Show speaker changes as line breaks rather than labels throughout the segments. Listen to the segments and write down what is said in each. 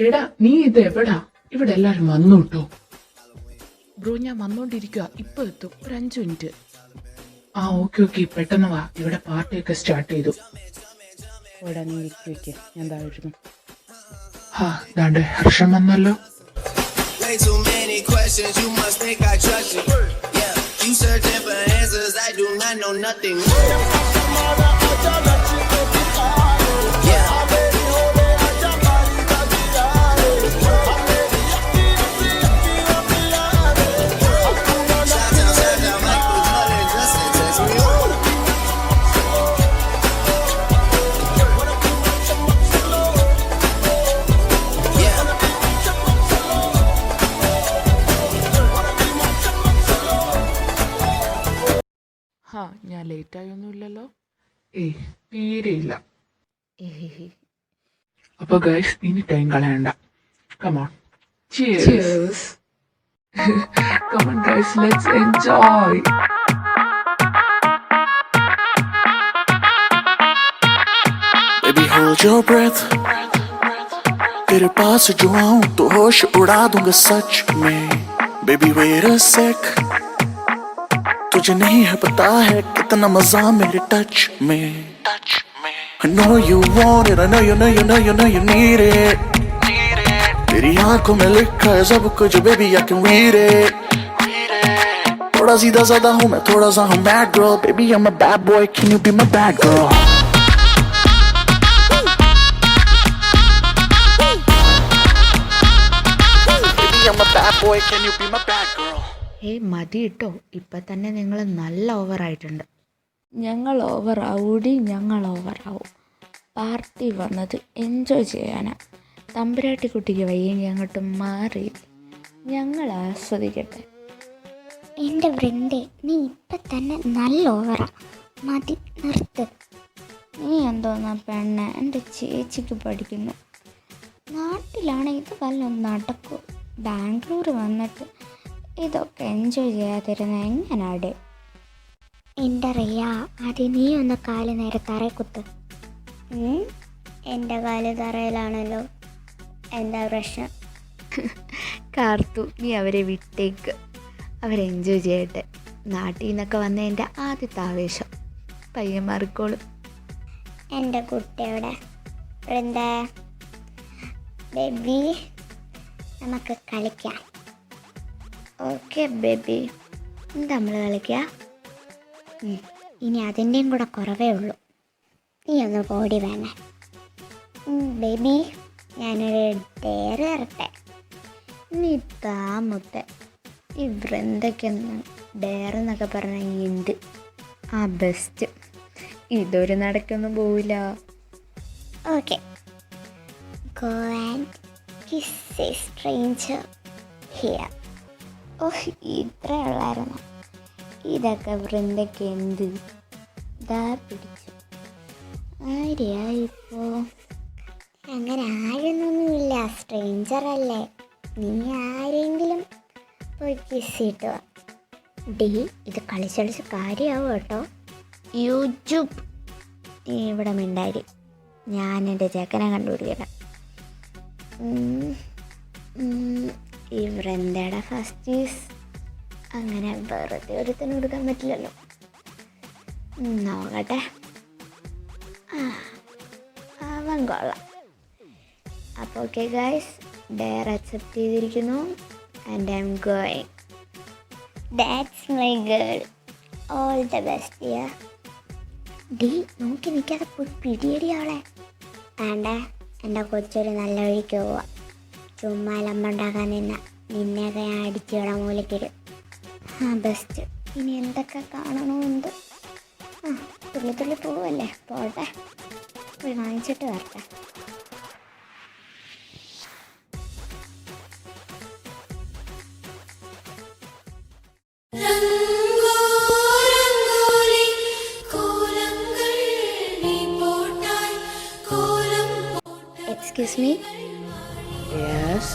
എടാ നീ ഇത് എവിടാ? ഇവിടെ എല്ലാരും വന്നു കേട്ടോ. ബ്രോ ഞാൻ വന്നോണ്ടിരിക്കുക, ഇപ്പൊ എത്തും, ഒരു 5 മിനിറ്റ്. ആ ഓക്കെ പെട്ടെന്ന് വാ, ഇവിടെ പാർട്ടിയൊക്കെ സ്റ്റാർട്ട് ചെയ്തു.
ഇവിടെ നീ വിൽക്ക്, ഞാൻ താഴ്ന്നു.
ആ ദാണ്ടെ ഹർഷം വന്നല്ലോ.
You searching for answers, I do not know nothing.
ഹാ ഞാൻ ലേറ്റായൊന്നുമില്ലല്ലോ. ഏയ് തീരെയില്ല. അപ്പൊ ഗൈസ് ഇനി ടൈം കളയണ്ട. Come on cheers. Come on guys, let's enjoy.
Baby hold your breath, तेरे पास जो आऊं तो होश उड़ा दूंगा सच में. Baby wait a sec, तुझे नहीं है पता है कितना मजा मेरे टच में. I know you want it, I know you need it. तेरी आंखों में लिखा है सब कुछ baby I can read it. थोड़ा सीधा साधा हूँ मैं, थोड़ा सा हूँ bad girl. Baby I'm a bad boy, can you be my bad girl? Baby I'm a bad boy, can you be my bad girl?
മതി കേട്ടോ, ഇപ്പം തന്നെ നിങ്ങൾ നല്ല ഓവറായിട്ടുണ്ട്. ഞങ്ങൾ ഓവറാവും. പാർട്ടി വന്നത് എൻജോയ് ചെയ്യാനാ. തമ്പുരാട്ടി കുട്ടിക്ക് വയ്യെങ്കിൽ അങ്ങോട്ട് മാറി ഞങ്ങൾ ആസ്വദിക്കട്ടെ.
എൻ്റെ വൃന്ദേ, നീ ഇപ്പം തന്നെ നല്ല ഓവറാ, മതി നിർത്ത്.
നീ എന്തോന്നാ പെണ്ണെ, എൻ്റെ ചേച്ചിക്ക് പഠിക്കുന്നു. നാട്ടിലാണ് ഇത് വല്ലതും നടക്കൂ. ബാംഗ്ലൂർ വന്നിട്ട് ഇതൊക്കെ എൻജോയ് ചെയ്യാതിരുന്ന എങ്ങനാടെ?
എൻ്റെ റിയ, അത് നീ ഒന്ന് കാല് നേരെ തറയിൽ കുത്ത്. എൻ്റെ കാല് തറയിലാണല്ലോ, എന്താ പ്രശ്നം?
കാർത്തു, നീ അവരെ വിട്ടേക്ക്, അവരെൻജോയ് ചെയ്യട്ടെ. നാട്ടിൽ നിന്നൊക്കെ വന്ന എൻ്റെ ആദ്യത്തെ ആവേശം പയ്യൻ മാറിക്കോളും.
എൻ്റെ കുട്ടിയുടെ വൃന്ദ ബേബി, നമുക്ക് കളിക്കാം.
ഓക്കെ ബേബി, എന്താ നമ്മൾ കളിക്കുക?
ഇനി അതിൻ്റെയും കൂടെ കുറവേ ഉള്ളൂ. നീ ഒന്ന് പോടി വേണേ. ബേബി, ഞാനൊരു ഡെയർ തരട്ടെ.
നീ താമത്തെ ഈ വൃന്ദയ്ക്കൊന്ന് ഡെയർ എന്നൊക്കെ പറഞ്ഞാൽ എന്ത് ആ ബെസ്റ്റ്. ഇതൊരു നടക്കൊന്നും പോവില്ല.
Okay, go and kiss a stranger here.
ഓഹ്, ഇത്ര ഉള്ളായിരുന്നു. ഇതൊക്കെ വൃന്ദയ്ക്ക് എന്ത്? ഇതാ പിടിച്ചു. ആരെയായിപ്പോ?
അങ്ങനെ ആഴൊന്നൊന്നുമില്ല, സ്ട്രേഞ്ചർ അല്ലേ. നീ ആരെങ്കിലും പോയി കിസ് കിട്ടുക. ഡി, ഇത് കളിച്ചളിച്ച് കാര്യമാവും കേട്ടോ.
യൂട്യൂബ്, നീ ഇവിടെ മിണ്ടായി. ഞാൻ എൻ്റെ ചെക്കനെ കണ്ടുപിടിക്കണം.
ഈ വൃന്ദയുടെ ഫസ്റ്റ് ഈസ് അങ്ങനെ വെറുതെ ഒരുത്തിന് കൊടുക്കാൻ പറ്റില്ലല്ലോ.
നോക്കട്ടെ.
അവൻ കൊള്ളാം.
അപ്പോൾ ഓക്കെ ഗൈസ്, ഡെയർ അക്സെപ്റ്റ് ചെയ്തിരിക്കുന്നു. And I am going.
That's my girl, all the best dear. D, നോക്കി നിൽക്കാതെ പോയി പിടിയടി അവളെ. വേണ്ട, എൻ്റെ കൊച്ചൊരു നല്ല വഴിക്ക് പോവാ. ചുമ്മാ ലമ്പുണ്ടാക്കാൻ നിന്നെയൊക്കെ ഞാൻ അടിച്ചിവിടെ മൂലക്കിടും. ബെസ്റ്റ്. ഇനി എന്തൊക്കെ കാണണമെന്നുണ്ട്. തുള്ളി പോവല്ലേ, പോട്ടെ, പോയി വാങ്ങിച്ചിട്ട് വരട്ടെ.
Excuse me?
Yes.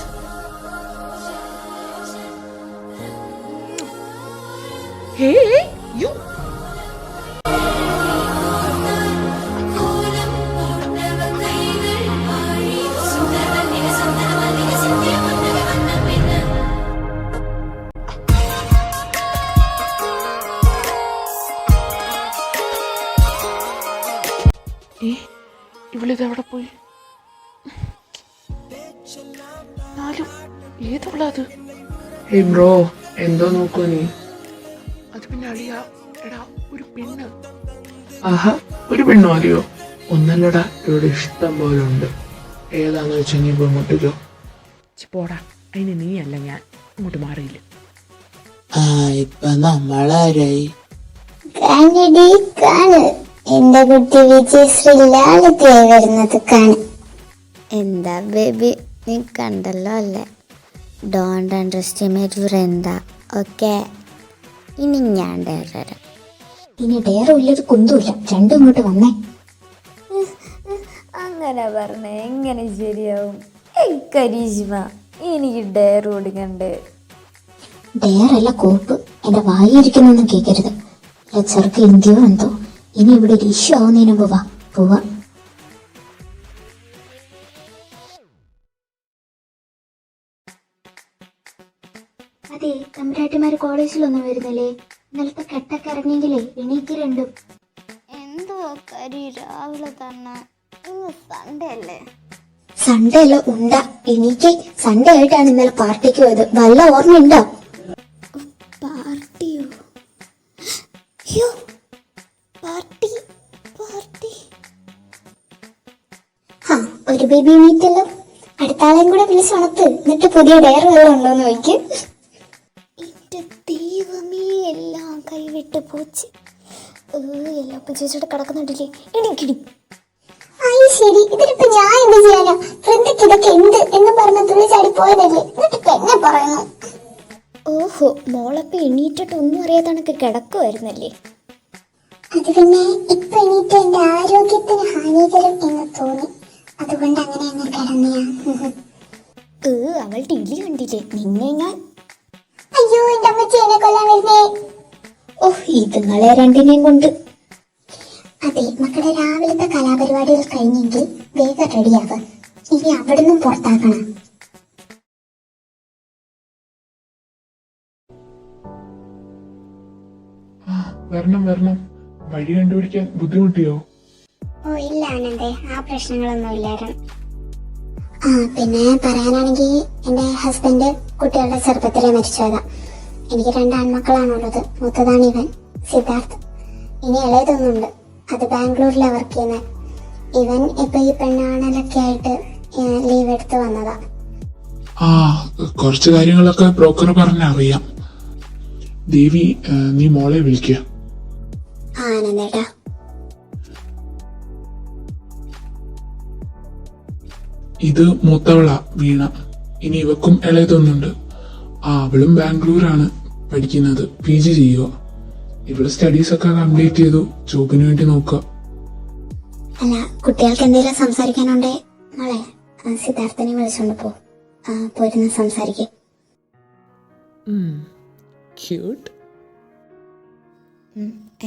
Hey, you. ഇവളിതെവിടെ പോയി? നാലും ഏതവളാ അത്? ഹേയ് ബ്രോ, എന്തോ നോക്കൂ നീ? അത് പിന്നെ അളിയ, എടാ ഒരു പെണ്ണ്. ആഹാ, ഒരു പെണ്ണു മതിയോ? ഒന്നല്ലടാ, ഇവിടെ ഇഷ്ടം പോലെ ഉണ്ട്. ഏതാന്ന് വെച്ചാൽ നീ ഇപ്പൊ ഇങ്ങോട്ടേക്കോ. പോടാ, അതിന് നീയല്ല ഞാൻ. ഇങ്ങോട്ട് മാറിയില്ല.
ഇപ്പൊ നമ്മളാരായി?
കാണടി കാണ്, എന്റെ കുട്ടി വിജയശ്രീലാളിതയായി വരുന്നത് കാണ്. എന്താ ബേബി, നീ കണ്ടല്ലോ അല്ലേ? Don't underestimate Vrinda, okay? ഇനി ഞാൻ ഡയർ തരാം. ഇനി ഡയറും ഇല്ല, ഒരു കുന്തുമില്ല, രണ്ടും ഇങ്ങോട്ട് വന്നേ.
അങ്ങനെ പറഞ്ഞ എങ്ങനെ ശരിയാവും? കരീഷ്മ, എനിക്ക് ഡയർ കൊടുക്കണ്ടേ?
ഡയറല്ല കോപ്പ്, എന്റെ വായിരിക്കുന്നൊന്നും കേൾക്കരുത്. ചെറുക്ക് ഇന്ത്യയോ എന്തോ. ഇനി ഇവിടെ ഒരു ഇഷ്യൂ ആവുന്നതിന് മുമ്പ് പോവാ. അതെ, തമ്പുരാട്ടിമാര് കോളേജിലൊന്നും വരുന്നില്ലേ? ഇന്നലത്തെ കെട്ടൊക്കെ ഇറങ്ങിയെങ്കിലേ എണീക്ക് രണ്ടും.
എന്തോ കരി രാവിലെ തന്നെ. ഇന്ന് സൺഡേ അല്ലേ?
സൺഡേ അല്ല, ഉണ്ടാ. എനിക്ക് സൺഡേ ആയിട്ടാണ് ഇന്നലെ പാർട്ടിക്ക് പോയത്. വല്ല ഓർമ്മയുണ്ടോ? പാർട്ടിയോ? അയ്യോ, പാർട്ടി പാർട്ടി. ഒരു ബേബി എണീറ്റല്ലോ. അടുത്ത ആളെയും കൂടെ വിളിച്ചുണത്ത്, എന്നിട്ട് പുതിയ ഡയർ വല്ലതും ഉണ്ടോന്ന് നോക്കി. എന്റെ ദൈവമേ, എല്ലാം കൈവിട്ട് പോച്ച്. എല്ലാം ചേച്ചിയുടെ കിടക്കുന്നുണ്ടല്ലേ? എണീക്കിടി. ശരി, ഇതിലിപ്പോ ഞാൻ എന്ത് ചെയ്യാനാ? ഫ്രണ്ടിക്ക് ഇതൊക്കെ എന്ത് എന്ന് പറഞ്ഞ തുള്ളി ചാടി പോയതല്ലേ, എന്നിട്ട് എന്നെ പറയുന്നു. ഓഹോ, മോളപ്പ എണീറ്റിട്ട് ഒന്നും അറിയാത്തണക്ക് കിടക്കുമായിരുന്നല്ലേ? അത് പിന്നെ ഇപ്പൊ എണീറ്റ് എന്റെ ആരോഗ്യത്തിന് ഹാനികരം എന്ന് തോന്നി, അതുകൊണ്ട് അങ്ങനെ അങ്ങ് കിടന്നയാ. അവൾ ടിലി കണ്ടില്ലേ നിന്നെ ഞാൻ? അയ്യോ, എന്റെ അമ്മച്ചി എന്നെ കൊല്ലാൻ വരുന്നേ. ഓഹ്, ഇതുങ്ങളെ രണ്ടിനെയും കൊണ്ട്. അതെ മക്കളെ, രാവിലത്തെ കലാപരിപാടികൾ കഴിഞ്ഞെങ്കിൽ വേഗം റെഡിയാവുക. ഇനി അവിടുന്ന് പുറത്താക്കണം.
വരണം വരണം. വഴി കണ്ടുപിടിക്കാൻ ബുദ്ധിമുട്ടിയോ?
ഓ ഇല്ല ആനന്ദേ, ആ പ്രശ്നങ്ങളൊന്നും ഇല്ലായിരുന്നു. പിന്നെ പറയാനാണെങ്കിൽ എന്റെ ഹസ്ബൻഡ് കുട്ടികളുടെ ചെറുപ്പത്തിലെ മരിച്ചതാ. എനിക്ക് 2 ആൺമക്കളാണുള്ളത്. മൂത്തതാണ് ഇവൻ സിദ്ധാർത്ഥ്. ഇനി ഇളയതൊന്നുണ്ട്, അത് ബാംഗ്ലൂരിലാണ് വർക്ക് ചെയ്യുന്നത്. ഇവൻ ഇപ്പൊ ഈ പെണ്ണാണലൊക്കെ ആയിട്ട് ലീവ് എടുത്ത് വന്നതാ.
കുറച്ച് കാര്യങ്ങളൊക്കെ ബ്രോക്കർ പറഞ്ഞറിയാം. ദേവി, നീ മോളെ വിളിക്കുക.
ആനന്ദേട്ടാ.
ഇത് മൂത്തവളാ വീണ. ഇനി ഇവക്കും ഇളയതൊന്നുണ്ട്. അവളും ബാംഗ്ലൂരാണ് പഠിക്കുന്നത്, PG ചെയ്യുക. ഇവിടെ സ്റ്റഡീസ് ഒക്കെ കംപ്ലീറ്റ് ചെയ്തു, ജോബിന് വേണ്ടി നോക്കുക.
അല്ല, കുട്ടികൾക്ക് എന്തെങ്കിലും സംസാരിക്കാനുണ്ടേ മോളെ സിദ്ധാർത്ഥനെ വിളിച്ചോണ്ട് പോയിരുന്ന് സംസാരിക്കേ.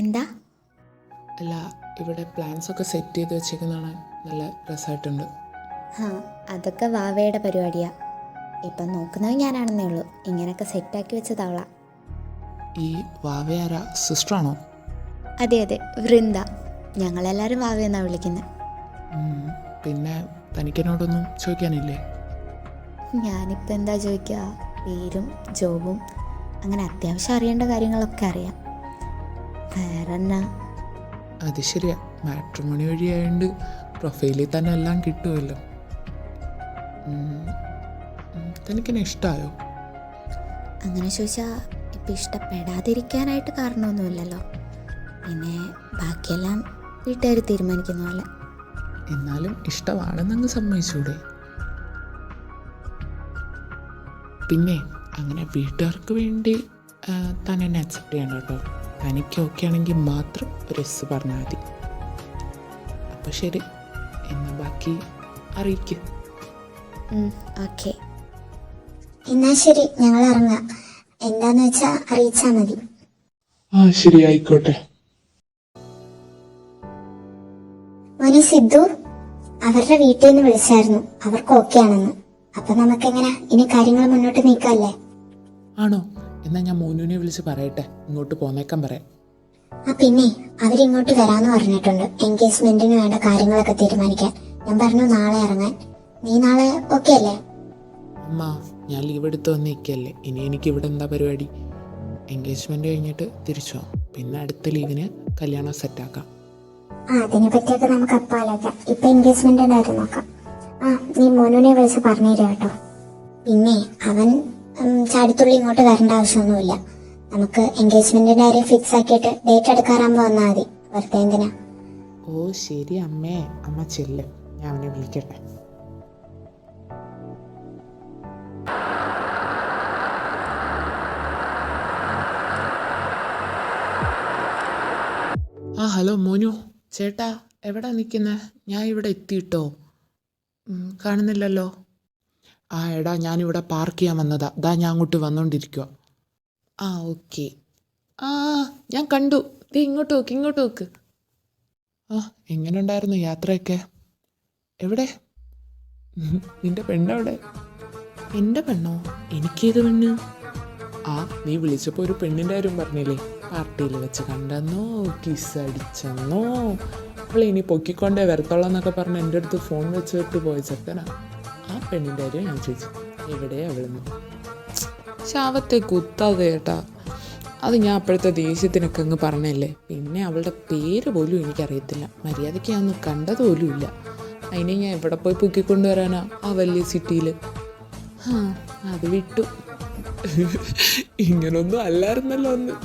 എന്താ?
അല്ല, ഇവിടെ പ്ലാൻസ് ഒക്കെ സെറ്റ് ചെയ്ത് വെച്ചേക്കുന്നതാണ്. നല്ല രസമായിട്ടുണ്ട്.
അതൊക്കെ വാവയുടെ പരിപാടിയാ. ഇപ്പം നോക്കുന്നത് ഞാനാണെന്നേ ഉള്ളൂ. ഇങ്ങനെയൊക്കെ സെറ്റാക്കി വെച്ചതാവളാ.
ഈ വാവയാരാ? സിസ്റ്ററാണോ?
അതെ അതെ, വൃന്ദ. ഞങ്ങളെല്ലാവരും വാവയെന്നാ വിളിക്കുന്നത്.
പിന്നെ തനിക്കെന്നോടൊന്നും ചോദിക്കാനില്ലേ?
ഞാനിപ്പോൾ എന്താ ചോദിക്കുക? പേരും ജോബും അങ്ങനെ അത്യാവശ്യം അറിയേണ്ട കാര്യങ്ങളൊക്കെ അറിയാം. വേറെന്നാ?
അത് ശരിയാ, മാട്രിമോണി വഴിയായോണ്ട് പ്രൊഫൈലിൽ തന്നെ എല്ലാം കിട്ടുമല്ലോ. തനിക്കെന്നെ ഇഷ്ടമായോ?
അങ്ങനെ ചോദിച്ചാൽ ഇപ്പം ഇഷ്ടപ്പെടാതിരിക്കാനായിട്ട് കാരണമൊന്നുമില്ലല്ലോ. പിന്നെ ബാക്കിയെല്ലാം വീട്ടുകാർ തീരുമാനിക്കുന്ന പോലെ.
എന്നാലും ഇഷ്ടമാണെന്നങ്ങ് സമ്മതിച്ചൂടെ? പിന്നെ അങ്ങനെ വീട്ടുകാർക്ക് വേണ്ടി താൻ എന്നെ അക്സെപ്റ്റ് ചെയ്യണ്ട കേട്ടോ. തനിക്ക് ഓക്കെ ആണെങ്കിൽ മാത്രം ഒരു എസ് പറഞ്ഞാൽ മതി. അപ്പം ശരി, എന്നാൽ ബാക്കി അറിയിക്കും.
ഓക്കെ,
എന്നാ ശരി, ഞങ്ങൾ ഇറങ്ങാം. എന്താന്ന് വെച്ചാ അറിയിച്ചാ മതി.
ശരി, ആയിക്കോട്ടെ.
മോനെ സിദ്ധു, അവരുടെ വീട്ടിൽ നിന്ന് വിളിച്ചായിരുന്നു, അവർക്ക് ഓക്കെ ആണെന്ന്. അപ്പൊ നമുക്കെങ്ങനെ ഇനി കാര്യങ്ങൾ മുന്നോട്ട് നീക്കല്ലേ?
ആണോ? എന്നാൽ ഞാൻ മോനുവിനെ വിളിച്ച് പറയട്ടെ, ഇങ്ങോട്ട് പോന്നേക്കാൻ പറയാം.
പിന്നെ അവരിങ്ങോട്ട് വരാന്ന് പറഞ്ഞിട്ടുണ്ട് എൻഗേജ്മെന്റിന് വേണ്ട കാര്യങ്ങളൊക്കെ തീരുമാനിക്കാൻ. ഞാൻ പറഞ്ഞു നാളെ ഇറങ്ങാൻ. നീ നാളെ ഓക്കെ അല്ലേ?
അമ്മ, ഞാൻ ലീവ് എടുത്ത് വന്നിരിക്കല്ലേ. ഇനി എനിക്ക് ഇവിടെ എന്താ പരിപാടി? എൻഗേജ്മെൻറ്റ് കഴിഞ്ഞിട്ട് തിരിച്ചു പോകാം. പിന്നെ അടുത്ത ലീവിന് കല്യാണം സെറ്റാക്കാം.
അതിനെ പറ്റിയൊക്കെ നമുക്ക് അപ്പം ആലോചിക്കാം. ഇപ്പൊ എൻഗേജ്മെന്റിന്റെ കാര്യം നോക്കാം. നീ മോനുവിനെ വിളിച്ച് പറഞ്ഞു തരാം കേട്ടോ. പിന്നെ അവൻ ചാടിത്തുള്ളി ഇങ്ങോട്ട് വരേണ്ട ആവശ്യമൊന്നുമില്ല. നമുക്ക് എൻഗേജ്മെന്റിന്റെ കാര്യം ഫിക്സ് ആക്കിയിട്ട് ഡേറ്റ് എടുക്കാറാകുമ്പോൾ വന്നാൽ മതി. വെറുതെ എന്തിനാ?
ഓ ശരി അമ്മേ. അമ്മ ചെല്ല്, ഞാൻ അവനെ വിളിക്കട്ടെ. ഹലോ മോനു ചേട്ടാ, എവിടെ നിൽക്കുന്നത്? ഞാൻ ഇവിടെ എത്തിയിട്ടോ. കാണുന്നില്ലല്ലോ. എടാ, ഞാനിവിടെ പാർക്ക് ചെയ്യാൻ വന്നതാ. ഞാൻ അങ്ങോട്ട് വന്നുകൊണ്ടിരിക്കുക. ഓക്കെ. ഞാൻ കണ്ടു. ദേ ഇങ്ങോട്ട് നോക്ക്. എങ്ങനെ ഉണ്ടായിരുന്നു യാത്രയൊക്കെ? എവിടെ നിന്റെ പെണ്ണെവിടെ? എൻ്റെ പെണ്ണോ? എനിക്കേത് പെണ്ണ്? നീ വിളിച്ചപ്പോൾ ഒരു പെണ്ണിൻ്റെ കാര്യം പറഞ്ഞില്ലേ? പാർട്ടിയിൽ വെച്ച് കണ്ടെന്നോ കിസ് അടിച്ചെന്നോ? അവളെ ഇനി പൊക്കിക്കൊണ്ടേ വരത്തോളം എന്നൊക്കെ പറഞ്ഞ് എൻ്റെ അടുത്ത് ഫോൺ വെച്ചിട്ട് പോയ ചെക്കനാ. ആ പെണ്ണിൻ്റെ കാര്യം ഞാൻ ചോദിച്ചു, എവിടെയാ അവളെന്ന്. ശാവത്തെ കുത്താതെ കേട്ടാ. അത് ഞാൻ അപ്പോഴത്തെ ദേഷ്യത്തിനൊക്കെ അങ്ങ് പറഞ്ഞല്ലേ. പിന്നെ അവളുടെ പേര് പോലും എനിക്കറിയത്തില്ല. മര്യാദയ്ക്ക് ഞാൻ ഒന്ന് കണ്ടതുപോലും ഇല്ല. അതിനെ ഞാൻ എവിടെ പോയി പൊക്കിക്കൊണ്ടുവരാനാ ആ വലിയ സിറ്റിയിൽ? അത് വിട്ടു. ഇങ്ങനൊന്നും അല്ലായിരുന്നല്ലോ ഒന്ന്.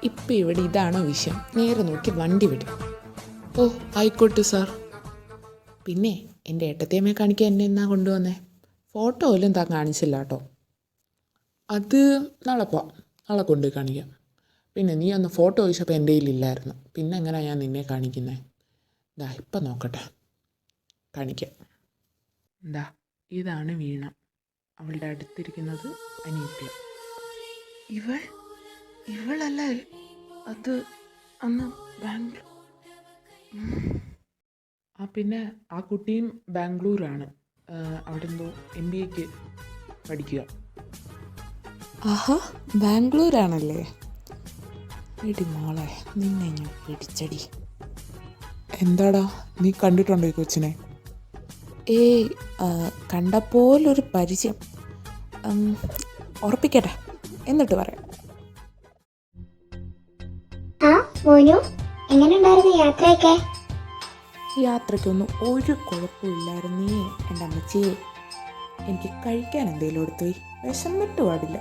ഇപ്പം ഇവിടെ ഇതാണോ വിഷയം? നേരെ നോക്കി വണ്ടി വിടും. ആയിക്കോട്ടെ സാർ. പിന്നെ എൻ്റെ ഏട്ടത്തിയമ്മയെ കാണിക്കാൻ എന്നെ എന്നാ കൊണ്ടുവന്നേ? ഫോട്ടോ പോലും താൻ കാണിച്ചില്ല കേട്ടോ. അത് നാളെ പോവാം, നാളെ കൊണ്ടുപോയി കാണിക്കാം. പിന്നെ നീ അന്ന് ഫോട്ടോ ചോദിച്ചപ്പോൾ എൻ്റെ കയ്യിലില്ലായിരുന്നു. പിന്നെ എങ്ങനെയാണ് ഞാൻ നിന്നെ കാണിക്കുന്നത്? ഇപ്പം നോക്കട്ടെ, കാണിക്കാം. ഇതാണ് വീണ. അവളുടെ അടുത്തിരിക്കുന്നത് അനീപ്യ. ഇവളല്ലേ അത് അന്ന് ബാംഗ്ലൂർ? പിന്നെ ആ കുട്ടിയും ബാംഗ്ലൂരാണ്. അവിടെ എന്തോ MBAക്ക് പഠിക്കുക. ബാംഗ്ലൂരാണല്ലേ? എടി മോളെ, നിന്നെ ഞാൻ പിടിച്ചടി. എന്താടാ, നീ കണ്ടിട്ടുണ്ടോ ഈ കൊച്ചിനെ? കണ്ടപ്പോലൊരു പരിചയം. ഉറപ്പിക്കട്ടെ, എന്നിട്ട് പറയാം.
യാത്രയൊക്കെ?
യാത്രയ്ക്കൊന്നും ഒരു കുഴപ്പമില്ലായിരുന്നേ എൻ്റെ അമ്മച്ചിയെ. എനിക്ക് കഴിക്കാൻ എന്തെങ്കിലും എടുത്തു പോയി, വിശന്നിട്ട് പാടില്ല.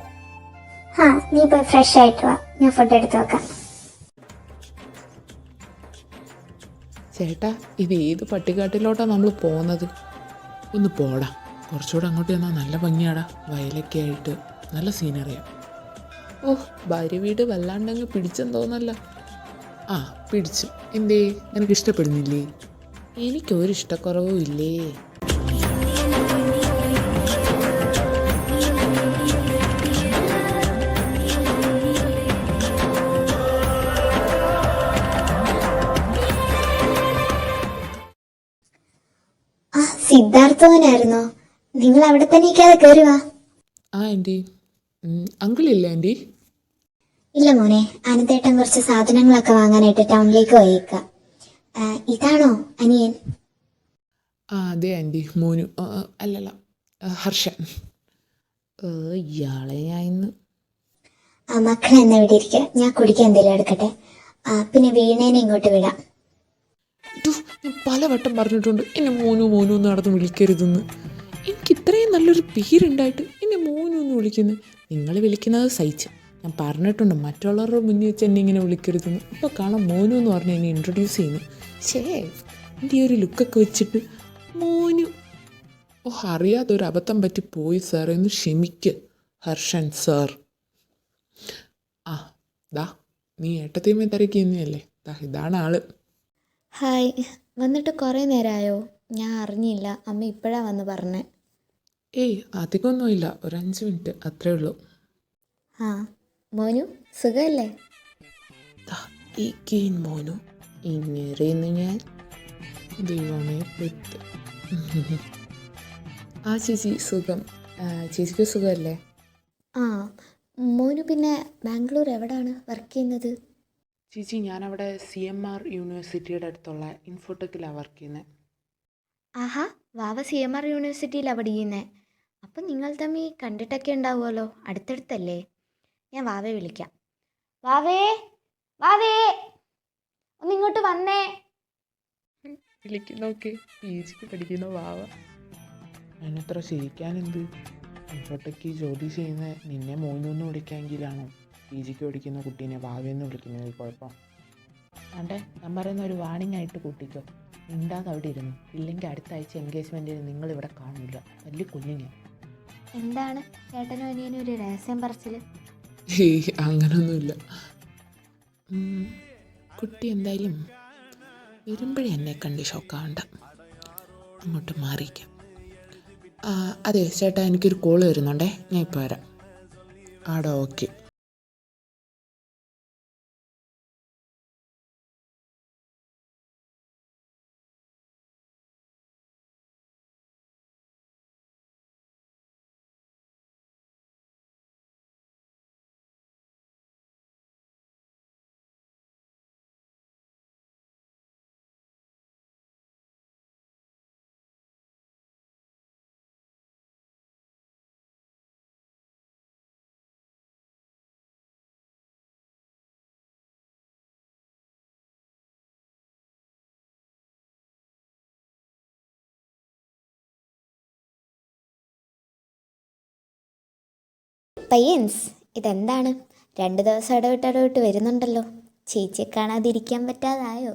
നീ പോയി ഫ്രഷ് ആയിട്ട് വാ, ഞാൻ ഫുഡ് എടുത്ത് വെക്കാം.
ചേട്ടാ, ഇത് ഏത് പട്ടിക്കാട്ടിലോട്ടാണ് നമ്മൾ പോകുന്നത്? ഒന്ന് പോടാ, കുറച്ചുകൂടെ അങ്ങോട്ട് ചെന്നാൽ നല്ല ഭംഗിയാടാ. വയലൊക്കെ ആയിട്ട് നല്ല സീനറിയാ. ഭാര്യ വീട് വല്ലാണ്ടങ്ങ് പിടിച്ചെന്ന് തോന്നല്ല. പിടിച്ചു. എന്തേ, നിനക്ക് ഇഷ്ടപ്പെടുന്നില്ലേ? എനിക്കൊരു ഇഷ്ടക്കുറവും ഇല്ലേ.
സിദ്ധാർത്ഥവനായിരുന്നോ? നിങ്ങൾ അവിടെ തന്നെ ഇരിക്കാതെ കയറി വാ.
ആൻറ്റി, അങ്കിളില്ല ആൻറ്റി?
ഇല്ല മോനെ, അനന്തേട്ടൻ കുറച്ച് സാധനങ്ങളൊക്കെ വാങ്ങാനായിട്ട് ടൗണിലേക്ക് പോയേക്കാം. ഇതാണോ അനിയൻ?
അതെ ആൻറ്റി, മോനു. അല്ലല്ല, ഹർഷൻ. ഇയാളെ ഞാൻ ഇന്ന്.
മക്കളെ എന്നാ ഇവിടെ ഇരിക്കുക, ഞാൻ കുടിക്കാൻ എന്തെങ്കിലും എടുക്കട്ടെ. പിന്നെ വീണേനെ ഇങ്ങോട്ട് വിടാം.
ഞാൻ പലവട്ടം പറഞ്ഞിട്ടുണ്ട് എന്നെ മോനു മോനു എന്ന് നടന്ന് വിളിക്കരുതെന്ന്. എനിക്ക് ഇത്രയും നല്ലൊരു പേരുണ്ടായിട്ട് എന്നെ മോനു എന്ന് വിളിക്കുന്നത്. നിങ്ങൾ വിളിക്കുന്നത് സഹിച്ച്. ഞാൻ പറഞ്ഞിട്ടുണ്ട് മറ്റുള്ളവരുടെ മുന്നിൽ വെച്ച് എന്നെ ഇങ്ങനെ വിളിക്കരുതെന്ന്. ഇപ്പോൾ കാണാം മോനു എന്ന് പറഞ്ഞ് എന്നെ ഇൻട്രൊഡ്യൂസ് ചെയ്യുന്നു. എൻ്റെ ഈ ഒരു ലുക്കൊക്കെ വെച്ചിട്ട് മോനു. അറിയാതൊരു അബദ്ധം പറ്റി പോയി സാർ, എന്ന് ക്ഷമിക്ക് ഹർഷൻ സാർ. നീ ഏട്ടത്തിയമ്മ തിരക്കിന്നല്ലേ? ഇതാണ് ആള്.
ഹായ്, വന്നിട്ട് കുറേ നേരമായോ? ഞാൻ അറിഞ്ഞില്ല, അമ്മ ഇപ്പോഴാണ് വന്ന് പറഞ്ഞേ.
അധികമൊന്നുമില്ല, ഒരു 5 മിനിറ്റ് അത്രേ ഉള്ളൂ.
മോനു സുഖമല്ലേ?
മോനു ഇങ്ങേറിയെന്ന് ഞാൻ ദൈവമേ പെട്ട്. ചേച്ചി സുഖം. ചേച്ചിക്ക് സുഖമല്ലേ?
മോനു പിന്നെ ബാംഗ്ലൂർ എവിടെയാണ് വർക്ക് ചെയ്യുന്നത്?
ചേച്ചി ഞാനവിടെ CMR യൂണിവേഴ്സിറ്റിയുടെ അടുത്തുള്ള ഇൻഫോടെക്കിലാണ് വർക്ക് ചെയ്യുന്നത്.
ആഹാ, വാവ CMR യൂണിവേഴ്സിറ്റിയിലാണ് പഠിക്കുന്നത്. അപ്പം നിങ്ങൾ തമ്മിൽ കണ്ടിട്ടൊക്കെ ഉണ്ടാവുമല്ലോ, അടുത്തടുത്തല്ലേ? ഞാൻ വാവയെ വിളിക്കാം. വാവേ, വാവേ, ഒന്നിങ്ങോട്ട് വന്നേ.
വിളിക്കുന്നോക്കെ PG പഠിക്കുന്ന വാവ. അതിനത്ര ചിരിക്കാനെന്ത്? ഇൻഫോടെക്ക് ജോലി ചെയ്യുന്ന നിന്നെ മോനൊന്ന് വിളിക്കാമെങ്കിലാണോ PG പഠിക്കുന്ന കുട്ടീനെ വാവയെന്ന് വിളിക്കുന്നത് കുഴപ്പം? അണ്ടേ ഞാൻ പറയുന്ന ഒരു വാണിംഗ് ആയിട്ട് കൂട്ടിക്കോ. മിണ്ടാതെ അവിടെ ഇരുന്നു, ഇല്ലെങ്കിൽ അടുത്ത ആഴ്ച എൻഗേജ്മെൻറ്റിന് നിങ്ങളിവിടെ കാണില്ല, വലിയ കുഞ്ഞിങ്ങ.
എന്താണ് ചേട്ടനും അനിയനും ഒരു രഹസ്യം പറച്ചിൽ?
ഏയ് അങ്ങനൊന്നുമില്ല. കുട്ടി എന്തായാലും വരുമ്പോഴേ എന്നെ കണ്ട് ഷോക്കാവണ്ട, അങ്ങോട്ട് മാറിയിക്കാം. അതെ ചേട്ടാ, എനിക്കൊരു കോള് വരുന്നുണ്ടേ, ഞാൻ ഇപ്പോൾ വരാം. ആടാ, ഓക്കെ.
പയ്യൻസ്, ഇതെന്താണ് 2 ദിവസം ഇടവിട്ട് വരുന്നുണ്ടല്ലോ? ചേച്ചിയെ കാണാതിരിക്കാൻ പറ്റാതായോ?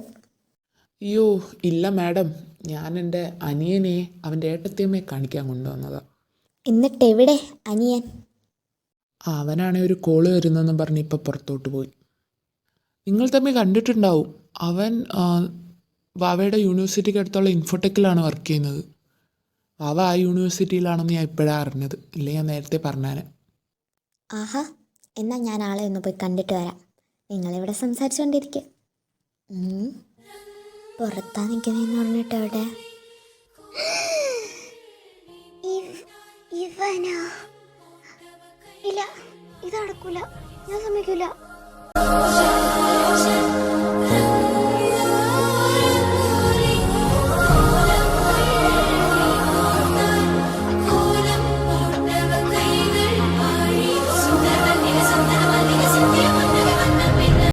അയ്യോ ഇല്ല മാഡം, ഞാൻ എൻ്റെ അനിയനെ അവൻ്റെ ഏട്ടത്തിയമ്മയെ കാണിക്കാൻ കൊണ്ടുവന്നതാണ്.
എന്നിട്ട് എവിടെ അനിയൻ?
അവനാണെ ഒരു കോള് വരുന്നെന്നും പറഞ്ഞ് ഇപ്പോൾ പുറത്തോട്ട് പോയി. നിങ്ങൾ തമ്മിൽ കണ്ടിട്ടുണ്ടാവും. അവൻ വാവയുടെ യൂണിവേഴ്സിറ്റിക്ക് അടുത്തുള്ള ഇൻഫോടെക്കിലാണ് വർക്ക് ചെയ്യുന്നത്. വാവ ആ യൂണിവേഴ്സിറ്റിയിലാണെന്ന് ഞാൻ ഇപ്പോഴാണ് അറിഞ്ഞത്, ഇല്ലേ ഞാൻ നേരത്തെ പറഞ്ഞാന്.
ആഹാ, എന്നാൽ ഞാൻ ആളെ ഒന്ന് പോയി കണ്ടിട്ട് വരാം. നിങ്ങളിവിടെ സംസാരിച്ചുകൊണ്ടിരിക്കുക. പുറത്താ നിൽക്കുന്നതെന്ന് പറഞ്ഞിട്ട് അവിടെ
ഇവനാ? ഇല്ല, ഇത് നടക്കൂല, ഞാൻ സമ്മതിക്കൂല.